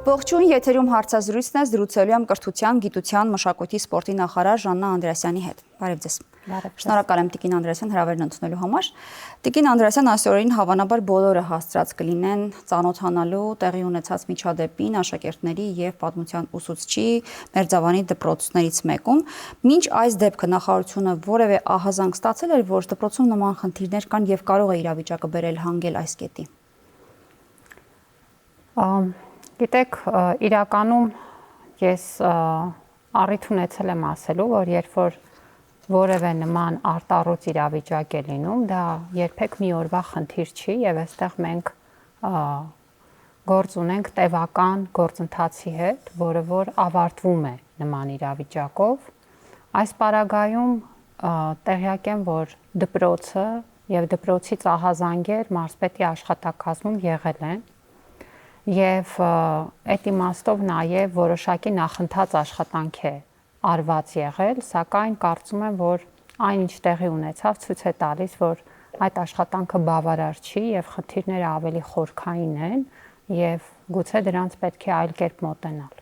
Ողջույն, եթերում հարցազրույցն է, զրուցելու եմ կրթության, գիտության, մշակույթի, սպորտի նախարար Ժաննա Անդրեասյանի հետ։ Բարև ձեզ։ Շնորհակալ եմ Տիկին Անդրեասյան հրավերն ընդունելու համար։ Տիկին Անդրեասյան, այսօրին հավանաբար բոլորը հասցրած կլինեն ծանոթանալու տեղի ունեցած միջադեպին աշակերտների եւ պատմության ուսուցչի Մերձավանի դպրոցներից մեկում։ Մինչ այս դեպքը նախարարությունը որևէ ահազանգ ստացել էր, որ դպրոցում նման խնդիրներ կան եւ կարող է իրավիճակը բերել հանգել այս կետի։ Գիտեք, իրականում ես առիթ ունեցել եմ ասելու, որ երբ որ որևէ նման արտառոց իրավիճակ է լինում, դա երբեք մի օրվա խնդիր չի եւ այստեղ մենք գործ ունենք տևական գործընթացի հետ, որը որ ավարտվում է նման իրավիճակով։ Այս պարագայում տեղյակ եմ, որ դպրոցը եւ դպրոցից ահազանգեր մարզպետի աշխատակազմում եղել են եւ այդ իմաստով նաեւ որոշակի նախընթաց աշխատանք է արված եղել, սակայն կարծում եմ, որ այնինչ տեղի ունեցավ ցույց է տալիս, որ այդ աշխատանքը բավարար չի եւ խնդիրները ավելի խորքային են եւ գուցե դրանց պետք է այլ կերպ մոտենալ։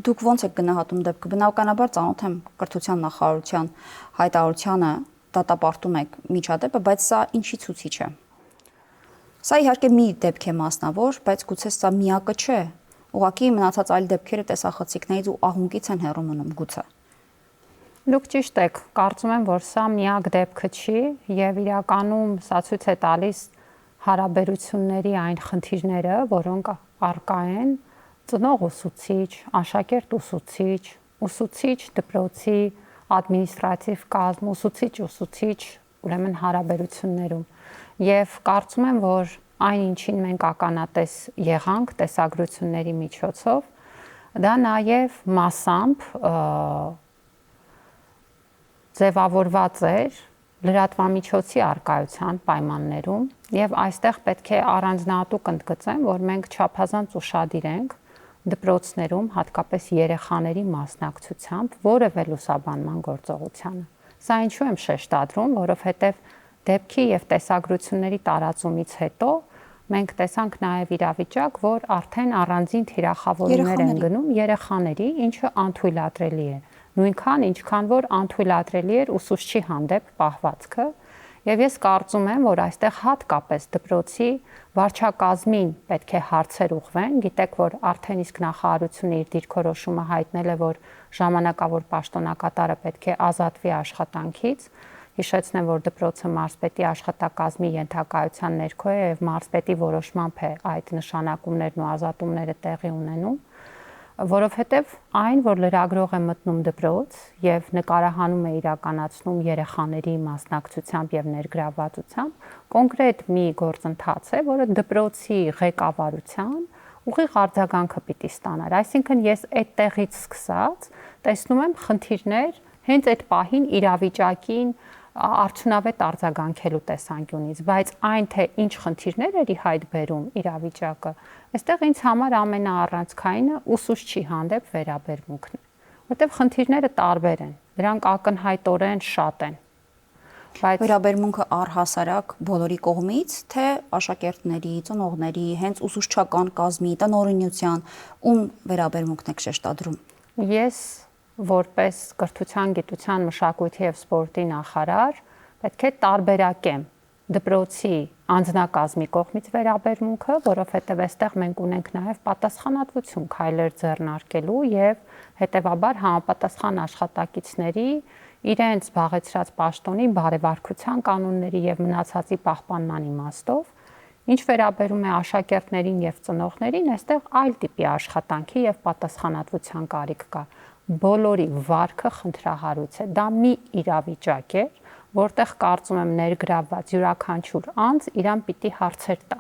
Դուք ո՞նց եք գնահատում դեպքը։ Բնականաբար ծանոթ եմ կրթության նախարարության հայտարարությանը, դատապարտում եք միջադեպը, բայց սա ինչի ցուցիչ է։ Սա իհարկե մի դեպք է մասնավոր, բայց գուցե սա միակը չէ։ Ուղղակի մնացած այլ դեպքերը տեսախցիկներից ու ահունկից են հեռու մնում գուցե։ Դուք ճիշտ եք, կարծում եմ, որ սա միակ դեպքը չի եւ իրականում սա ցույց է տալիս հարաբերությունների այն խնդիրները, որոնք առկա են ծնող ուսուցիչ, աշակերտ ուսուցիչ, ուսուցիչ դպրոցի ադմինիստրատիվ կազմ, ուսուցիչ, ուրեմն հարաբերություններում։ Եվ կարծում եմ, որ այն ինչին մենք ականատես եղանք տեսագրությունների միջոցով, դա նաև մասամբ ձևավորված էր լրատվամիջոցի առկայության պայմաններում եւ այստեղ պետք է առանձնահատուկ ընդգծեմ, որ մենք չափազանց ուշադիր ենք դպրոցներում, հատկապես երեխաների մասնակցությամբ որևէ լուսաբանման գործողությանը։ Սա ինչու եմ շեշտադրում, որովհետեւ դեպքի եւ տեսագրությունների տարածումից հետո մենք տեսանք նաեւ իրավիճակ, որ արդեն առանձին թիրախավորումներ են գնում երեխաների, ինչը անթույլատրելի է։ Նույնքան ինչքան որ անթույլատրելի էր ուսուցչի հանդեպ պահվածքը, եւ ես կարծում եմ, որ այստեղ հատկապես դպրոցի վարչակազմին պետք է հարցեր ուղղվեն։ Գիտեք, որ արդեն իսկ նախարարությունը իր դիրքորոշումը հայտնել է, որ ժամանակավոր պաշտոնակատարը պետք է ազատվի աշխատանքից։ Հիշեցնեմ, որ դպրոցը մարզպետի աշխատակազմի ենթակայության ներքո է եւ մարզպետի որոշմամբ է այդ նշանակումներն ու ազատումները տեղի ունենում, որովհետեւ այն, որ լրագրող է մտնում դպրոց եւ նկարահանում է իրականացնում երեխաների մասնակցությամբ եւ ներգրավվածությամբ, կոնկրետ մի գործընթաց է, որը դպրոցի ղեկավարության ուղիղ արձագանքը պիտի ստանար։ Այսինքն ես այդ տեղից սկսած տեսնում եմ խնդիրներ հենց այդ պահին իրավիճակին արդյունավետ արձագանքելու տեսանկյունից, բայց այն թե ինչ խնդիրներ էր ի հայտ բերում իրավիճակը, այստեղ ինձ համար ամենաառանցքայինը ուսուցչի հանդեպ վերաբերմունքն է, որտեղ խնդիրները տարբեր են, դրանք ակնհայտորեն շատ են։ Բայց վերաբերմունքը առհասարակ բոլորի կողմից, թե աշակերտների, ծնողների, հենց ուսուցչական կազմի, տնօրինության, ում վերաբերմունքն եք շեշտադրում։ Ես որպես կրթության, գիտության, մշակույթի եւ սպորտի նախարար պետք է տարբերակեմ դպրոցի անձնակազմի կողմից վերաբերմունքը, որովհետեւ այստեղ մենք ունենք նաեւ պատասխանատվություն քայլեր ձեռնարկելու եւ հետեւաբար համապատասխան աշխատակիցների իրենց զբաղեցրած պաշտոնի բարեվարկության կանոնների եւ մնացածի պահպանման իմաստով, ինչ վերաբերում է աշակերտներին եւ ծնողներին, այստեղ այլ տիպի աշխատանքի եւ պատասխանատվության կարիք կա։ Բոլորի վարքը խնդրահարույց է։ Դա մի իրավիճակ է, որտեղ կարծում եմ ներգրավված յուրաքանչյուր անձ իրան պիտի հարցեր տա։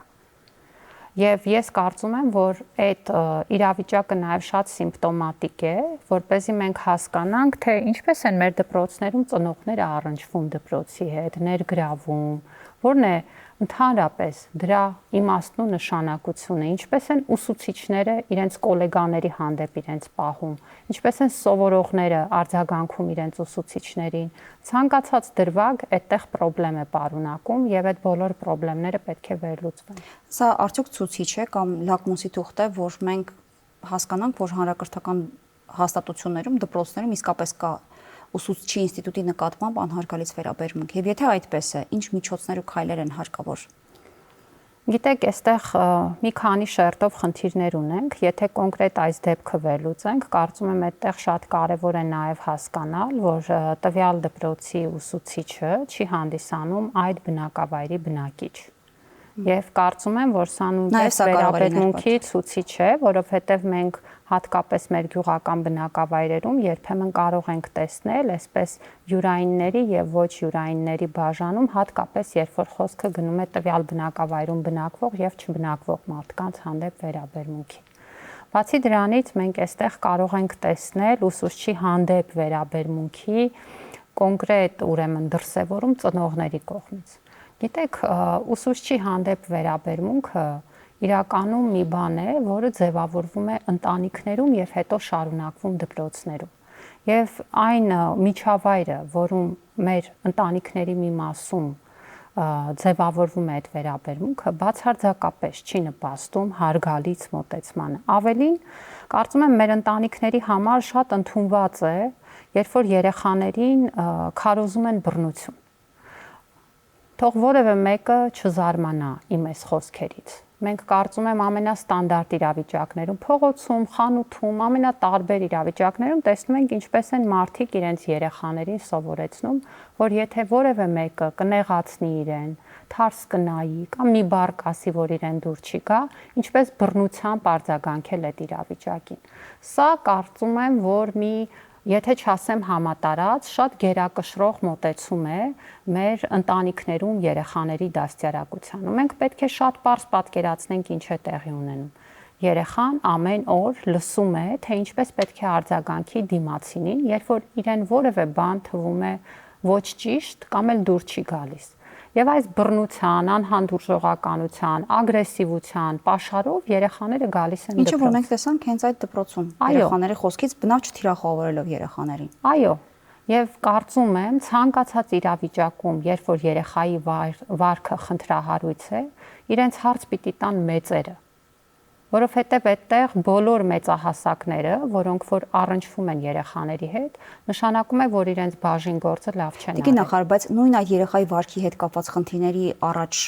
Եվ ես կարծում եմ, որ այդ իրավիճակը նաև շատ սիմպտոմատիկ է, որպեսզի մենք հասկանանք, թե ինչպես են մեր դպրոցներում ծնողները առնչվում դպրոցի հետ, ներգրավում, որն է ընդհանրապես դրա իմաստն ու նշանակությունը, ինչպես են ուսուցիչները իրենց գոլեգաների հանդեպ իրենց պահում, ինչպես են սովորողները արձագանքում իրենց ուսուցիչներին, ցանկացած դրվագ այդտեղ խնդրեմ է պարունակում եւ այդ բոլոր խնդիրները պետք է վերլուծվեն։ Սա արդյոք ցուցիչ է կամ լակմուսի թուղթ է, որ մենք հասկանանք, որ հանրակրթական հաստատություններում, դպրոցներում իսկապես կա ուսուցչի ինստիտուտի նկատմամբ անհարգալից վերաբերմունք։ Եվ եթե այդպես է, ինչ միջոցներ ու քայլեր են հարկավոր։ Գիտեք, այստեղ մի քանի շերտով խնդիրներ ունենք, եթե կոնկրետ այս դեպքը վերլուծենք, կարծում եմ այդտեղ շատ կարևոր է նաև հասկանալ, որ տվյալ դպրոցի ուսուցիչը չի հանդիսանում այդ բնակավայրի բնակիչ։ Եվ կարծում եմ, որ սա նույնպես վերաբերմունքի ցուցիչ է, որովհետև մենք հատկապես մեր գյուղական բնակավայրերում երբեմն կարող ենք տեսնել այսպես յուրայինների եւ ոչ յուրայինների բաժանում, հատկապես երբ որ խոսքը գնում է տվյալ բնակավայրում բնակվող եւ չբնակվող մարդկանց հանդեպ վերաբերմունքի։ Բացի դրանից մենք այստեղ կարող ենք տեսնել ուսուցչի հանդեպ վերաբերմունքի կոնկրետ ուրեմն դրսևորում ծնողների կողմից։ Գիտեք, ուսուցչի հանդեպ վերաբերմունքը իրականում մի բան է, որը ձևավորվում է ընտանիքներում եւ հետո շարունակվում դպրոցներում։ Եվ այն միջավայրը, որում մեր ընտանիքների մի մասում ձևավորվում է այդ վերաբերմունքը, բացարձակապես չի նպաստում հարգալից մոտեցմանը։ Ավելին, կարծում եմ մեր ընտանիքների համար շատ ընդունված է, երբ որ երեխաներին քարոզում են բռնություն։ Թող որևէ մեկը չզարմանա իմ այս խոսքերից։ Մենք կարծում եմ ամենաստանդարտ իրավիճակներում, փողոցում, խանութում, ամենատարբեր իրավիճակներում տեսնում ենք ինչպես են մարդիկ իրենց երեխաներին սովորեցնում, որ եթե որևէ մեկը կնեղացնի իրեն, թարս կնայի կամ մի բառ կասի, որ իրեն դուր չի գա, ինչպես բռնությամբ արձագանքել այդ իրավիճակին։ Սա կարծում եմ, որ մի եթե չասեմ համատարած, շատ գերակշռող մոտեցում է մեր ընտանիքներում երեխաների դաստիարակությանը։ Մենք պետք է շատ պարզ պատկերացնենք ինչ է տեղի ունենում։ Երեխան ամեն օր լսում է, թե ինչպես պետք է արձագանքի դիմացինին, երբ որ իրեն որևէ բան թվում է ոչ ճիշտ կամ էլ դուր չի գալիս։ Եվ այս բռնության, անհանդուրժողականության, ագրեսիվության պաշարով երեխաները գալիս են դպրոց։ Ինչը որ մենք տեսանք հենց այդ դպրոցում, երեխաների խոսքից բնավ չթիրախավորելով երեխաներին։ Այո, եւ կարծում եմ ցանկացած իրավիճակում, երբ որ երեխայի վարքը խնդրահարույց է, իրենց հարց պիտի տան մեծերը, որովհետև այդտեղ բոլոր մեծահասակները, որոնք որ առնչվում են երեխաների հետ, նշանակում է, որ իրենց բաժին գործը լավ չեն արել։ Տիկին նախարար, բայց նույն այդ երեխայի վարքի հետ կապված խնդիրների առաջ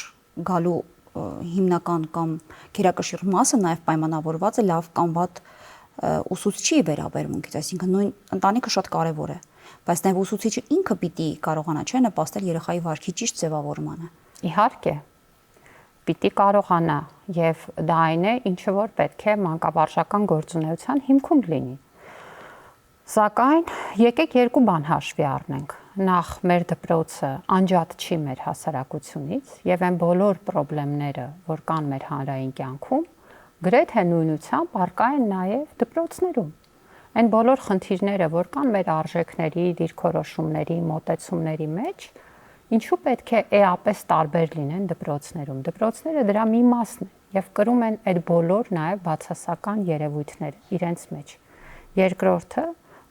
գալու հիմնական կամ գերակշիռ մասը նաև պայմանավորված է լավ կամ վատ ուսուցչի վերաբերմունքից, այսինքն նույն ընտանիքը շատ կարևոր է, բայց նաև ուսուցիչը ինքը պիտի կարողանա չէ նպաստել երեխայի վարքի ճիշտ ձևավորմանը։ Իհարկե, պիտի կարողանա եւ դա այն է, ինչը որ պետք է մանկավարժական գործունեության հիմքում լինի։ Սակայն եկեք երկու բան հաշվի առնենք։ Նախ մեր դպրոցը անջատ չի մեր հասարակությունից եւ այն բոլոր խնդիրները, որ կան մեր հանրային կյանքում, գրեթե նույնությամբ առկա են նաեւ դպրոցներում։ Այն բոլոր խնդիրները, որ կան մեր արժեքների, դիրքորոշումների, մոտեցումների մեջ, ինչու պետք է էապես տարբեր լինեն դպրոցներում։ Դպրոցները դրա մի մասն են եւ կրում են այդ բոլոր նաեւ բացասական երևույթները իրենց մեջ։ Երկրորդը,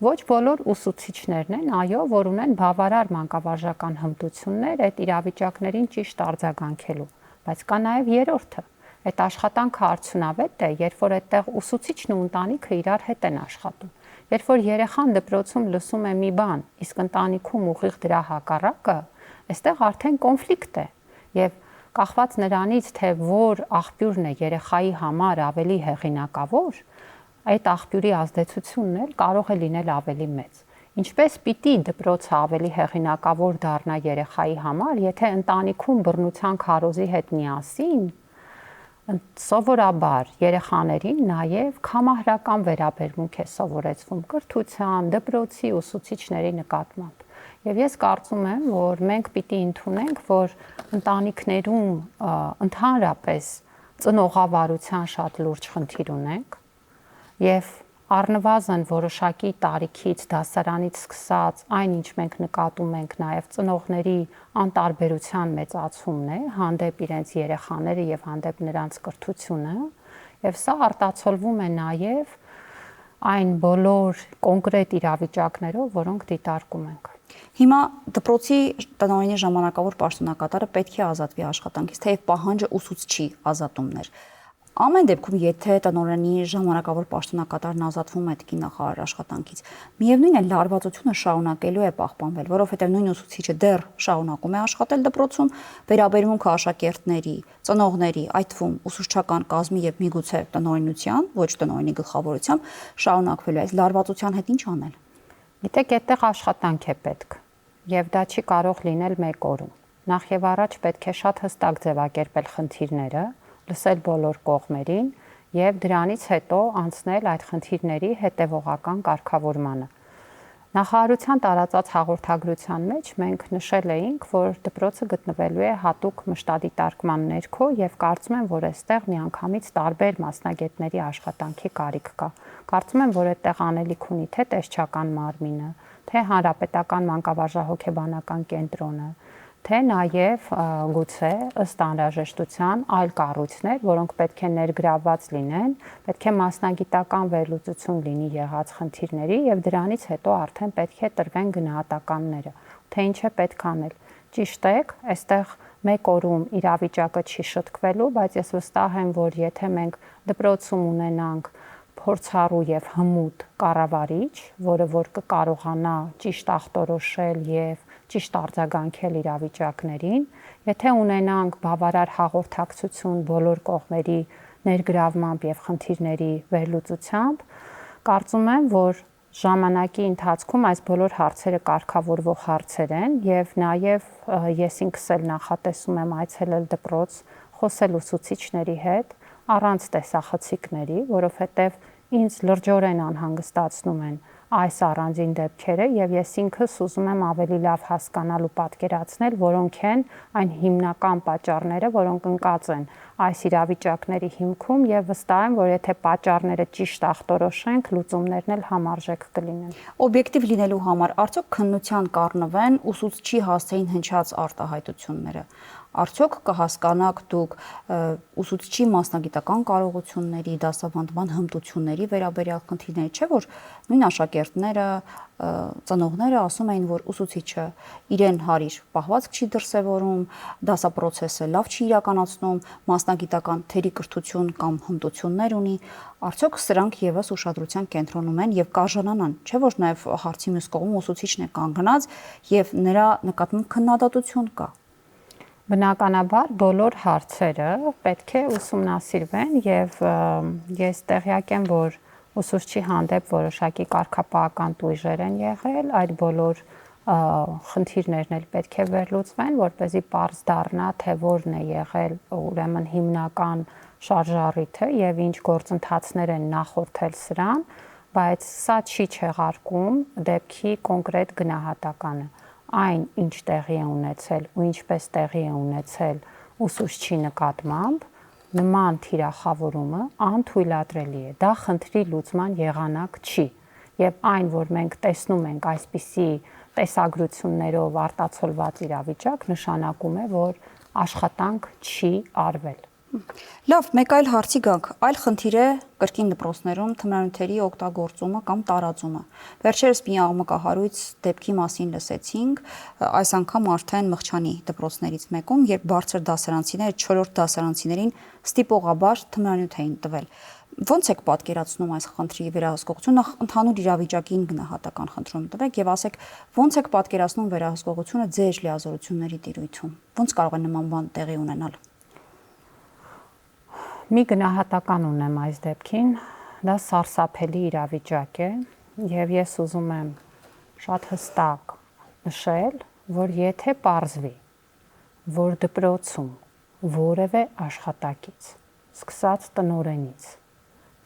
ոչ բոլոր ուսուցիչներն են, այո, որ ունեն բավարար մանկավարժական հմտություններ այդ իրավիճակներին ճիշտ արձագանքելու, բայց կա նաեւ երրորդը։ Այդ աշխատանքը արդյունավետ է, երբ որ այդտեղ ուսուցիչն ու ընտանիքը իրար հետ են աշխատում։ Երբ որ երեխան դպրոցում լսում է մի բան, իսկ ընտանիքում ուղիղ դրա հակառակը, այստեղ արդեն կոնֆլիկտ է եւ կախված նրանից, թե որ աղբյուրն է երեխայի համար ավելի հեղինակավոր, այդ աղբյուրի ազդեցությունն էլ կարող է լինել ավելի մեծ։ Ինչպես պիտի դպրոցը ավելի հեղինակավոր դառնա երեխայի համար, եթե ընտանիքում բռնության քարոզի հետ միասին սովորաբար երեխաներին նաև կամահրական վերաբերմունք է սովորեցվում կրթության, դպրոցի ուսուցիչների նկատմամբ։ Եվ ես կարծում եմ, որ մենք պիտի ընդունենք, որ ընտանիքներում ընդհանրապես ծնողավարության շատ լուրջ խնդիր ունենք եւ առնվազն որոշակի տարիքից դասարանից սկսած այն ինչ մենք նկատում ենք նաև ծնողների անտարբերության մեծացումն է հանդեպ իրենց երեխաները եւ հանդեպ նրանց կրթությունը եւ սա արտացոլվում է նաև այն բոլոր կոնկրետ իրավիճակներով, որոնք դիտարկում ենք։ Հիմա դպրոցի տնօրենի ժամանակավոր պաշտոնակատարը պետք է ազատվի աշխատանքից, թեև պահանջը ուսուցչի ազատումն էր։ Ամեն դեպքում, եթե տնօրենի ժամանակավոր պաշտոնակատարն ազատվում է տիկին նախարար աշխատանքից, միևնույն է լարվածությունը շարունակելու է պահպանվել, որովհետև նույն ուսուցիչը դեռ շարունակում է աշխատել դպրոցում, վերաբերմունքը աշակերտների, ծնողների, այդ թվում ուսուցչական կազմի եւ միգուցե տնօրենության, ոչ տնօրենի գլխավորությամբ շարունակվելու է։ Այս լարվածության հետ ինչ անել։ Գիտեք, այդտեղ աշխատանք է պետք, եւ դա չի կարող լինել մեկ օրում։ Նախ եւ առաջ պետք է շատ հստակ ձևակերպել խնդիրները, լսել բոլոր կողմերին եւ դրանից հետո անցնել այդ խնդիրների հետեւողական կարգավորմանը։ Նախարարության տարածած հաղորդագրության մեջ մենք նշել էինք, որ դպրոցը գտնվելու է հատուկ մշտադիտարկման ներքո եւ կարծում եմ, որ այստեղ միանգամից տարբեր մասնագետների աշխատանքի կարիք կա։ Կարծում եմ, որ այդտեղ անելիք ունի թե տեսչական մարմինը, թե հանրապետական մանկավարժահոգեբանական կենտրոնը, թե նաև գուցե ըստ անհրաժեշտության այլ կառույցներ, որոնք պետք է ներգրավված լինեն, պետք է մասնագիտական վերլուծություն լինի եղած խնդիրների եւ դրանից հետո արդեն պետք է տրվեն գնահատականները, թե ինչ է պետք անել։ Ճիշտ է, այստեղ մեկ օրում իրավիճակը չի շտկվելու, բայց ես վստահ եմ, որ եթե մենք դպրոցում ունենանք փորձառու եւ հմուտ կառավարիչ, որը որ կկարողանա ճիշտ ախտորոշել եւ ճիշտ արձագանքել իրավիճակներին, եթե ունենանք բավարար հաղորդակցություն բոլոր կողմերի ներգրավմամբ եւ խնդիրների վերլուծությամբ, կարծում եմ, որ ժամանակի ընթացքում այս բոլոր հարցերը կարգավորվող հարցեր են եւ նաեւ ես ինքս էլ նախատեսում եմ այցելել դպրոց, խոսել ուսուցիչների հետ առանց տեսախցիկների, որովհետեւ ինձ լրջորեն անհանգստացնում են այս առանձին դեպքերը եւ ես ինքս ուզում եմ ավելի լավ հասկանալ ու պատկերացնել, որոնք են այն հիմնական պատճառները, որոնք ընկած են այս իրավիճակների հիմքում եւ վստահ եմ, որ եթե պատճառները ճիշտ ախտորոշենք, լուծումներն էլ համարժեք կլինեն։ Օբյեկտիվ լինելու համար արդյոք քննության կառնվեն ուսուցչի հասցեին հնչած արտահայտությունները։ Արդյոք կհասկանաք դուք ուսուցչի մասնագիտական կարողությունների, դասավանդման հմտությունների վերաբերյալ խնդիրների, չէ՞ որ նույն աշակերտները, ծնողները ասում էին, որ ուսուցիչը իրեն հարիր պահվածք չի դրսևորում, դասապրոցեսը լավ չի իրականացնում, մասնագիտական թերի կրթություն կամ հմտություններ ունի, արդյոք սրանք եւս ուշադրության կենտրոնում են եւ կարժանանան, չէ՞ որ նաեւ հարցի մյուս կողմում ուսուցիչն է կանգնած եւ նրա նկատմամբ քննադատություն կա։ Բնականաբար բոլոր հարցերը պետք է ուսումնասիրվեն եւ ես տեղյակ եմ, որ ուսուցչի հանդեպ որոշակի կարգապահական տույժեր են եղել, այդ բոլոր խնդիրներն էլ պետք է վերլուծվեն, որպեսզի պարզ դառնա, թե որն է եղել ուրեմն հիմնական շարժառիթը եւ ինչ գործընթացներ են նախորդել սրան, բայց սա չի չեղարկում դեպքի կոնկրետ գնահատականը։ Այն ինչ տեղի է ունեցել ու ինչպես տեղի է ունեցել ուսուցչի նկատմամբ, նման թիրախավորումը անթույլատրելի է։ Դա խնդրի լուծման եղանակ չի։ Եվ այն, որ մենք տեսնում ենք այսպիսի տեսագրություններով արտացոլված իրավիճակ, նշանակում է, որ աշխատանք չի արվել։ Լավ, մեկ այլ հարցի գանք։ Այլ խնդիր է կրկին դպրոցներում թմրանյութերի օգտագործումը կամ տարածումը։ Վերջերս մի աղմկահարույց դեպքի մասին լսեցինք, այս անգամ արդեն Մղչանի դպրոցներից մեկում, երբ բարձր դասարանցիները 4-րդ դասարանցիներին ստիպողաբար թմրանյութ էին տվել։ Ոնց եք պատկերացնում այս խնդրի վերահսկողությունը, ընդհանուր իրավիճակին գնահատական խնդրում տվեք եւ ասեք, ոնց եք պատկերացնում վերահսկողությունը ձեր լիազորությունների տիրույթում։ Ոնց կարող է նման բան տեղի ունենալ։ Մի գնահատական ունեմ այս դեպքին, դա սարսափելի իրավիճակ է եւ ես ուզում եմ շատ հստակ նշել, որ եթե պարզվի, որ դպրոցում որևէ աշխատակից, սկսած տնօրենից,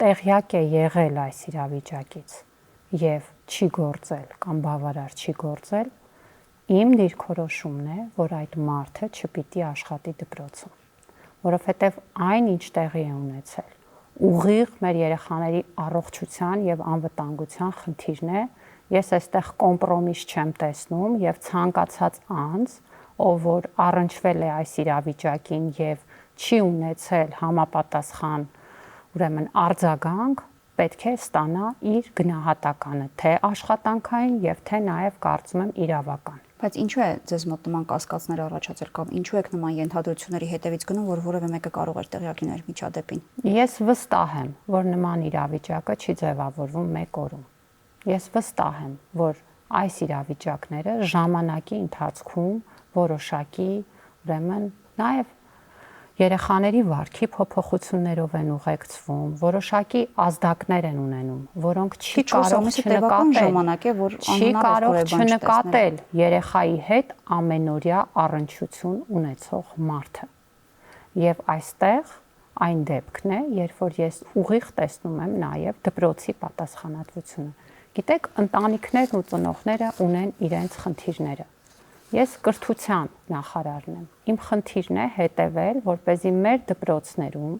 տեղյակ է եղել այս իրավիճակից եւ չի գործել կամ բավարար չի գործել, իմ դիրքորոշումն է, որ այդ մարդը չպիտի աշխատի դպրոցում, որովհետև այն ինչ տեղի է ունեցել, ուղիղ մեր երեխաների առողջության եւ անվտանգության խնդիրն է, ես այստեղ կոմպրոմիս չեմ տեսնում եւ ցանկացած անձ, ով որ առնչվել է այս իրավիճակին եւ չի ունեցել համապատասխան, ուրեմն արձագանք, պետք է ստանա իր գնահատականը, թե աշխատանքային եւ թե նաեւ կարծում եմ իրավական։ Բայց ինչու է ձեզ մոտ նման կասկածներ առաջացել կամ ինչու եք նման ենթադրությունների հետևից գնում, որ որևէ մեկը կարող էր տեղյակ լինել միջադեպին։ Ես վստահ եմ, որ նման իրավիճակը չի ձևավորվում մեկ օրում։ Ես վստահ եմ, որ այս իրավիճակները ժամանակի ընթացքում որոշակի, ուրեմն, նաև երեխաների վարքի փոփոխություններով են ուղեկցվում, որոշակի ազդակներ են ունենում, որոնք չի կարող չնկատել երեխայի հետ ամենօրյա առնչություն ունեցող մարդը։ Եւ այստեղ այն դեպքն է, երբ որ ես ուղիղ տեսնում եմ նաև դպրոցի պատասխանատվությունը։ Գիտեք, ընտանիքներն ու ծնողները ունեն իրենց խնդիրները։ Ես կրթության նախարարն եմ։ Իմ խնդիրն է հետևել, որպեսզի մեր դպրոցներում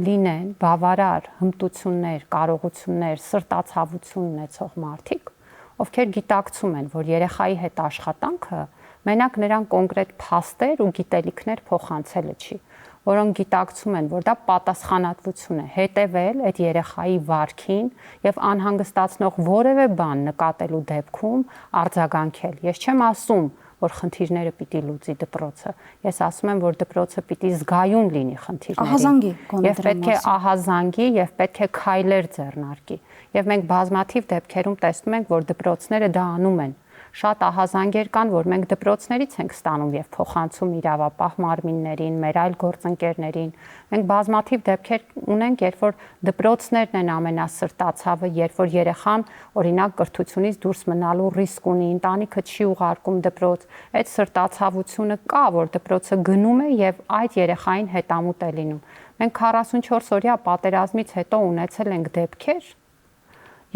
լինեն բավարար հմտություններ, կարողություններ, սրտացավություն ունեցող մարդիկ, ովքեր գիտակցում են, որ երեխայի հետ աշխատանքը մենակ նրան կոնկրետ փաստեր ու գիտելիքներ փոխանցելը չի, որոնք գիտակցում են, որ դա պատասխանատվություն է, հետևել այդ երեխայի վարքին եւ անհանգստացնող որևէ բան նկատելու դեպքում արձագանքել։ Ես չեմ ասում, որ խնդիրները պիտի լուծի դպրոցը։ Ես ասում եմ, որ դպրոցը պիտի զգայուն լինի խնդիրներին։ Եվ պետք է ահազանգի եւ պետք է քայլեր ձեռնարկի։ Եվ մենք բազմաթիվ դեպքերում տեսնում ենք, որ դպրոցները դա անում են։ Շատ ահազանգեր կան, որ մենք դպրոցներից ենք ստանում եւ փոխանցում իրավապահ մարմիններին, մեր այլ գործընկերներին։ Մենք բազմաթիվ դեպքեր ունենք, երբ որ դպրոցներն են ամենասրտացավը, երբ որ երեխան օրինակ կրթությունից դուրս մնալու ռիսկ ունի, ընտանիքը չի ուղարկում դպրոց, այդ սրտացավությունը կա, որ դպրոցը գնում է եւ այդ երեխային հետամուտ է լինում։ Մենք 44 օրյա պատերազմից հետո ունեցել ենք դեպքեր,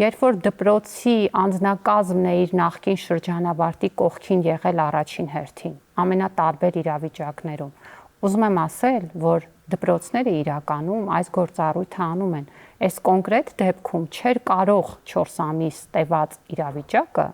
երբ որ դպրոցի անձնակազմն է իր նախկին շրջանավարտի կողքին եղել առաջին հերթին, ամենատարբեր իրավիճակներում։ Ուզում եմ ասել, որ դպրոցները իրականում այս գործառույթը անում են։ Այս կոնկրետ դեպքում չէր կարող 4 ամիս տևած իրավիճակը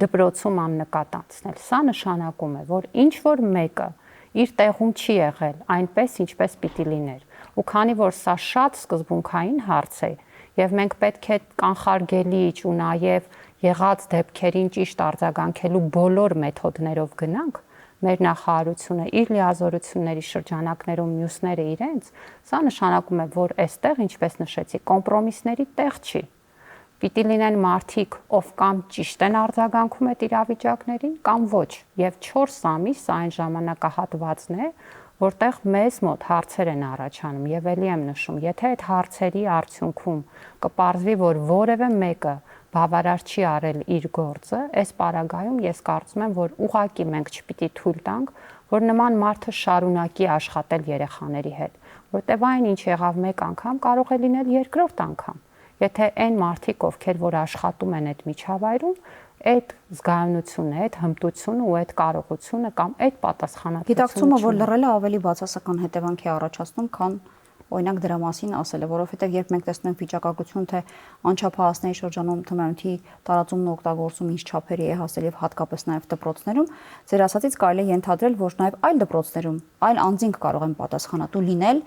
դպրոցում աննկատ անցնել։ Սա նշանակում է, որ ինչ որ մեկը իր տեղում չի եղել այնպես, ինչպես պիտի լիներ։ Ու քանի որ սա շատ սկզբունքային հարց է, եւ մենք պետք է կանխարգելիչ ու նաեւ եղած դեպքերին ճիշտ արձագանքելու բոլոր մեթոդներով գնանք, մեր նախարարությունը իր լիազորությունների շրջանակներում մյուսները իրենց, սա նշանակում է, որ այստեղ, ինչպես նշեցի, կոմպրոմիսների տեղ չի։ Պիտի լինեն մարդիկ, ով կամ ճիշտ են արձագանքում այդ իրավիճակներին, կամ ոչ, եւ 4 ամիս այն ժամանակահատվածն է, որտեղ մեզ մոտ հարցեր են առաջանում եւ ելի եմ նշում, եթե այդ հարցերի արդյունքում կպարզվի, որ որևէ մեկը բավարար չի արել իր գործը, այս պարագայում ես կարծում եմ, որ ուղղակի մենք չպիտի թույլ տանք, որ նման մարդը շարունակի աշխատել երեխաների հետ, որտեւ այն ինչ եղավ մեկ անգամ կարող է լինել երկրորդ անգամ։ Եթե այն մարդիկ, ովքեր որ աշխատում են այդ միջավայրում, այդ զգայունությունը, այդ հմտությունը ու այդ կարողությունը կամ այդ պատասխանատվությունը գիտակցումը, որ լռելը ավելի բացասական հետևանք է առաջացնում, քան օրինակ դրա մասին ասելը, որովհետև երբ մենք տեսնում ենք վիճակագրություն, թե անչափահասների շրջանում թմրանյութի տարածումն ու օգտագործումը ինչ չափերի է հասել եւ հատկապես նաեւ դպրոցներում, ձեր ասածից կարելի է ենթադրել, որ նաեւ այլ դպրոցներում այլ անձինք կարող են պատասխանատու լինել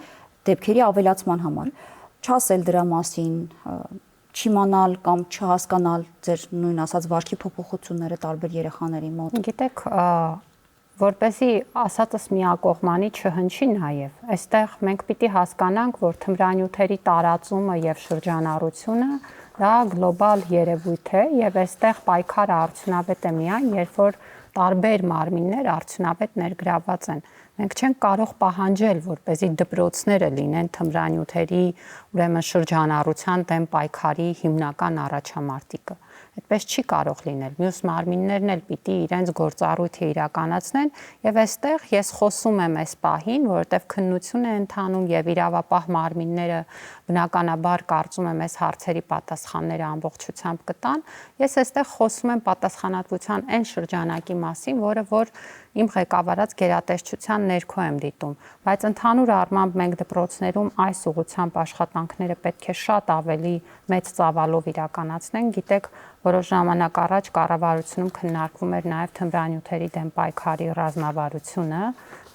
դեպքերի ավելացման համար։ Չասել դրա մասին, չիմանալ կամ չհասկանալ ձեր նույն ասած վարքի փոփոխությունները տարբեր երեխաների մոտ։ Գիտեք, որպեսզի ասածս միակողմանի չհնչի նաև, այստեղ մենք պիտի հասկանանք, որ թմրանյութերի տարածումը եւ շրջանառությունը դա գլոբալ երևույթ է եւ այստեղ պայքարը արդյունավետ է միայն, երբ որ տարբեր մարմիններ արդյունավետ ներգրաված են։ Մենք չենք կարող պահանջել, որպեսզի դպրոցները լինեն թմրանյութերի, ուրեմն շրջանառության դեմ պայքարի հիմնական առաջամարտիկը։ Այդպես չի կարող լինել։ Մյուս մարմիններն էլ պիտի իրենց գործառույթը իրականացնեն, եւ այստեղ ես խոսում եմ այս պահին, որովհետեւ քննություն է ընթանում եւ իրավապահ մարմինները բնականաբար կարծում եմ այս հարցերի պատասխանները ամբողջությամբ կտան։ Ես այստեղ խոսում եմ պատասխանատվության այն շրջանակի մասին, որը որ իմ ղեկավարած գերատեսչության ներքո եմ դիտում, բայց ընդհանուր առմամբ մենք դպրոցներում այս ուղղությամբ աշխատանքները պետք է շատ ավելի մեծ ծավալով իրականացնենք։ Գիտեք, որոշ ժամանակ առաջ կառավարությունում քննարկվում էր նաև թմրանյութերի դեմ պայքարի ռազմավարությունը,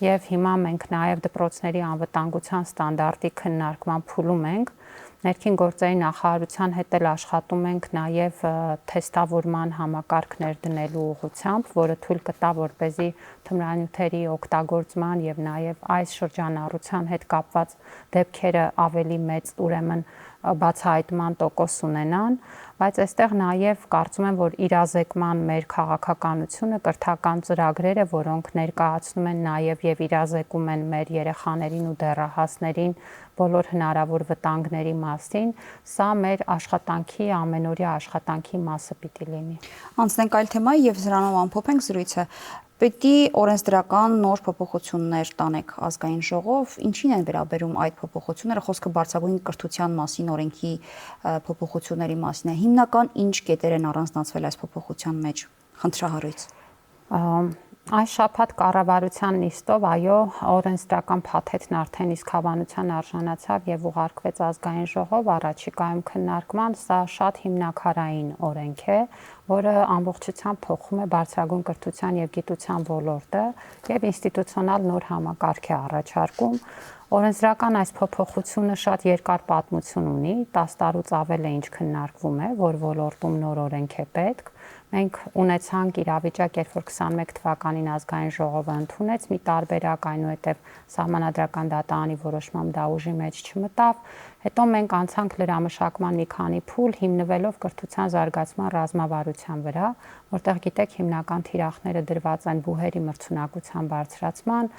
եւ հիմա մենք նաև դպրոցների անվտանգության ստանդարտի քննարկման փուլում ենք, Ներքին գործերի նախարարության հետ էլ աշխատում ենք նաև թեստավորման համակարգ ներդնելու ուղղությամբ, որը թույլ կտա, որպեսզի թմրանյութերի օգտագործման եւ նաև այս շրջանառության հետ կապված դեպքերը ավելի մեծ ուրեմն բացահայտման տոկոս ունենան, բայց այստեղ նաև կարծում եմ, որ իրազեկման մեր քաղաքականությունը, կրթական ծրագրերը, որոնք ներկայացնում են նաև եւ իրազեկում են մեր երեխաներին ու դեռահասներին բոլոր հնարավոր վտանգների մասին, սա մեր աշխատանքի ամենօրյա աշխատանքի մասը պիտի լինի։ Անցնենք այլ թեմայի եւ սրանով ամփոփենք զրույցը։ Պետք է օրենսդրական նոր փոփոխություններ տանեք ազգային ժողով, ինչին են վերաբերում այդ փոփոխությունները, խոսքը բարձրագույն կրթության մասին, օրենքի փոփոխությունների մասին է։ Հիմնական ինչ կետեր են առանձնացվել այս փոփոխության մեջ, խնդրահարույց։ Այս շաբաթ կառավարության նիստով, այո, օրենսդրական փաթեթն արդեն իսկ հավանության արժանացավ եւ ուղարկվեց ազգային ժողով առաջիկայում քննարկման, սա շատ հիմնաքարային օրենք է, որը ամբողջությամբ փոխում է բարձրագույն կրթության եւ գիտության ոլորտը եւ ինստիտուցիոնալ նոր համակարգ է առաջարկում։ Օրենսդրական այս փոփոխությունը շատ երկար պատմություն ունի, 10 տարուց ավել է ինչ քննարկվում է, որ ոլորտում նոր օրենք է պետք։ Մենք ունեցանք իրավիճակ, երբ որ 21 թվականին ազգային ժողովը ընդունեց մի տարբերակ, այնուհետև սահմանադրական դատարանի որոշմամբ դա ուժի մեջ չմտավ, հետո մենք անցանք լրամշակման մի քանի փուլ, հիմնվելով կրթության զարգացման ռազմավարության վրա, որտեղ գիտեք հիմնական թիրախները դրված են բուհերի մրցունակության բարձրացման,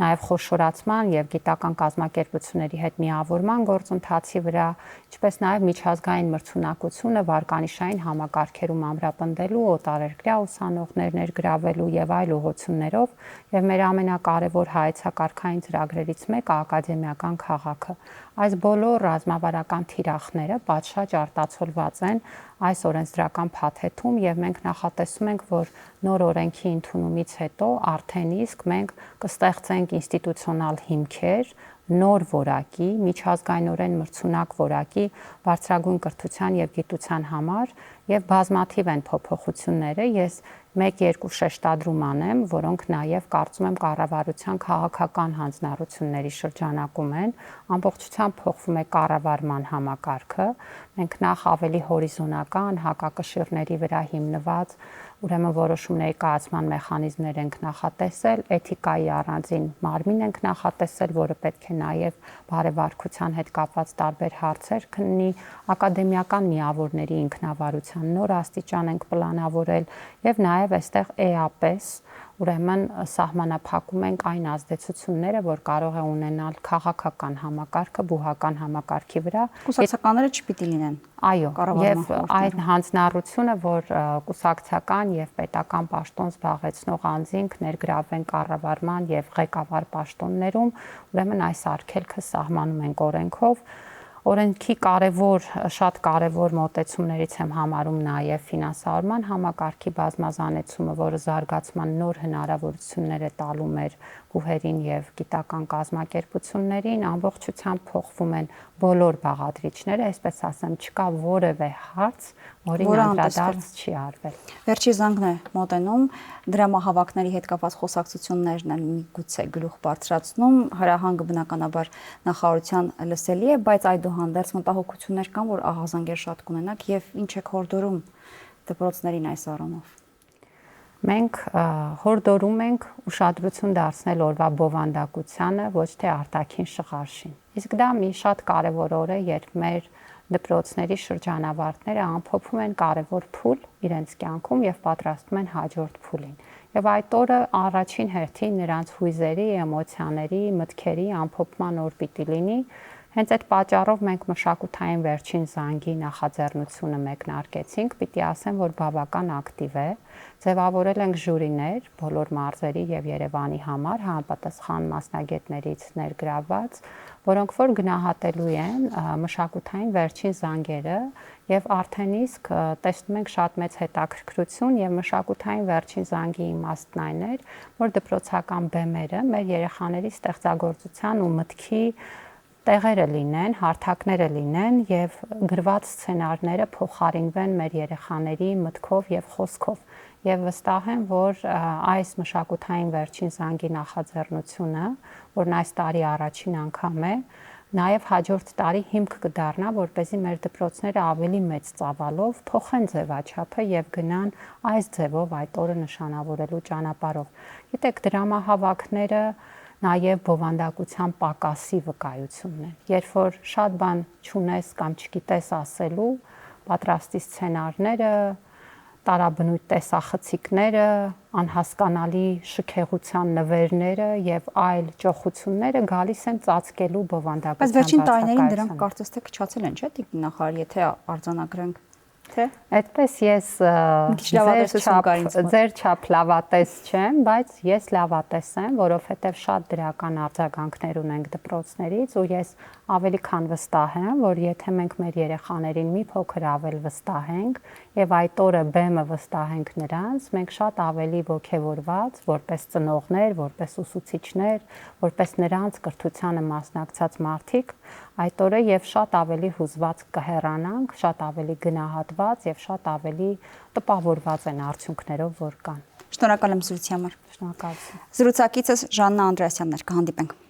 նաև խոշորացման եւ գիտական կազմակերպությունների հետ միավորման գործընթացի վրա, ինչպես նաև միջազգային մրցունակությունը վարկանիշային համակարգերում ամրապնդելու, օտարերկրյա ուսանողներ ներգրավելու եւ այլ ուղղություններով, եւ մեր ամենակարևոր հայեցակարգային ծրագրերից մեկը ակադեմիական քաղաքը։ Այս բոլոր ռազմավարական թիրախները պատշաճ արտացոլված են այս օրենսդրական փաթեթում եւ մենք նախատեսում ենք, որ նոր օրենքի ընդունումից հետո արդեն իսկ մենք կստեղծենք ինստիտուցիոնալ հիմքեր նոր որակի, միջազգայինորեն մրցունակ որակի բարձրագույն կրթության եւ գիտության համար եւ բազմաթիվ են փոփոխությունները, ես 1-2 շեշտադրում անեմ, որոնք նաև կարծում եմ կառավարության քաղաքական հանձնառությունների շրջանակում են, ամբողջությամբ փոխվում է կառավարման համակարգը, մենք նախ ավելի հորիզոնական, հակակշիռների վրա հիմնված ուրեմն որոշումների կայացման մեխանիզմներ ենք նախատեսել, էթիկայի առանձին մարմին ենք նախատեսել, որը պետք է նաև բարևարկության հետ կապված տարբեր հարցեր քննի, ակադեմիական միավորների ինքնավարության նոր աստիճան ենք պլանավորել եւ նաև այստեղ էապես ուրեմն սահմանափակում ենք այն ազդեցությունները, որ կարող է ունենալ քաղաքական համակարգը, բուհական համակարգի վրա։ Կուսակցականները չպիտի լինեն։ Այո, եւ այն հանձնառությունը, որ կուսակցական եւ պետական պաշտոն զբաղեցնող անձինք ներգրավեն կառավարման եւ ղեկավար պաշտոններում, ուրեմն այս արգելքը սահմանում ենք օրենքով։ Օրենքի շատ կարևոր մոտեցումներից եմ համարում նաև ֆինանսավորման համակարգի բազմազանեցումը, որը զարգացման նոր հնարավորություններ է տալու մեր բուհերին եւ գիտական կազմակերպություններին, ամբողջությամբ փոխվում են բոլոր բաղադրիչները, այսպես ասեմ, չկա որևէ հարց, որին անդրադարձ չի արվել։ Վերջի զանգն է մոտենում, դրամահավաքների հետ կապված խոսակցություններն են միգուցե գլուխ բարձրացնում, հրահանգը բնականաբար նախարարության լսելի է, բայց այդուհանդերձ մտահոգություններ կան, որ ահազանգեր շատ կունենաք եւ ինչ եք հորդորում դպրոցներին այս առումով։ Մենք հորդորում ենք ուշադրություն դարձնել օրվա բովանդակությանը, ոչ թե արտաքին շղարշին։ Իսկ դա մի շատ կարևոր օր է, երբ մեր դպրոցների շրջանավարտները ամփոփում են կարևոր փուլ իրենց կյանքում եւ պատրաստվում են հաջորդ փուլին։ Եվ այդ օրը առաջին հերթին նրանց հույզերի, էմոցիաների, մտքերի ամփոփման օր պիտի լինի։ Հենց այդ պատճառով մենք մշակութային վերջին զանգի նախաձեռնությունը մեկնարկեցինք, պիտի ասեմ, որ բավական ակտիվ է, ձևավորել ենք ժյուրիներ բոլոր մարզերի եւ Երևանի համար համապատասխան մասնագետներից ներգրավված, որոնք որ գնահատելու են մշակութային վերջին զանգերը եւ արդեն իսկ տեսնում ենք շատ մեծ հետաքրքրություն եւ մշակութային վերջին զանգի իմաստն այն էր, որ դպրոցական բեմերը մեր երեխաների ստեղծագործության ու մտքի տեղերը լինեն, հարթակները լինեն եւ գրված սցենարները փոխարինվեն մեր երեխաների մտքով եւ խոսքով։ Եվ վստահ եմ, որ այս մշակութային վերջին զանգի նախաձեռնությունը, որն այս տարի առաջին անգամ է, Նաև հաջորդ տարի հիմք կդառնա, որպեսզի մեր դպրոցները ավելի մեծ ծավալով փոխեն ձևաչափը եւ գնան այս ձևով այդ օրը նշանավորելու ճանապարհով։ Գիտեք, դրամահավաքները նաև բովանդակության պակասի վկայությունն են։ Երբ որ շատ բան չունես կամ չգիտես ասելու, պատրաստի սցենարները, տարաբնույթ տեսախցիկները, անհասկանալի շքեղության նվերները եւ այլ ճոխությունները գալիս են ծածկելու բովանդակության բայց վերջին տարիներին դրանք կարծես թե քչացել են, չէ՞, տիկին նախարար, եթե արձանագրենք, թե այդպես ես ձեր չափ լավատես չեմ, բայց ես լավատես եմ, որովհետեւ շատ դրական արձագանքներ ունենք դպրոցներից ու ես ավելի քան վստահ եմ, որ եթե մենք մեր երեխաներին մի փոքր ավել վստահենք եւ այդ օրը բեմը վստահենք նրանց, մենք շատ ավելի ողջավորված, որպես ծնողներ, որպես ուսուցիչներ, որպես նրանց կրթությանը մասնակցած մարդիկ, այդ օրը եւ շատ ավելի հուզված կհեռանանք, շատ ավելի գնահատված եւ շատ ավելի տպավորված են արդյունքներով, որ կան։ Շնորհակալ եմ զրույցի համար։ Շնորհակալություն։ Զրուցակիցս Ժաննա Անդրեասյանն էր, կհանդիպենք։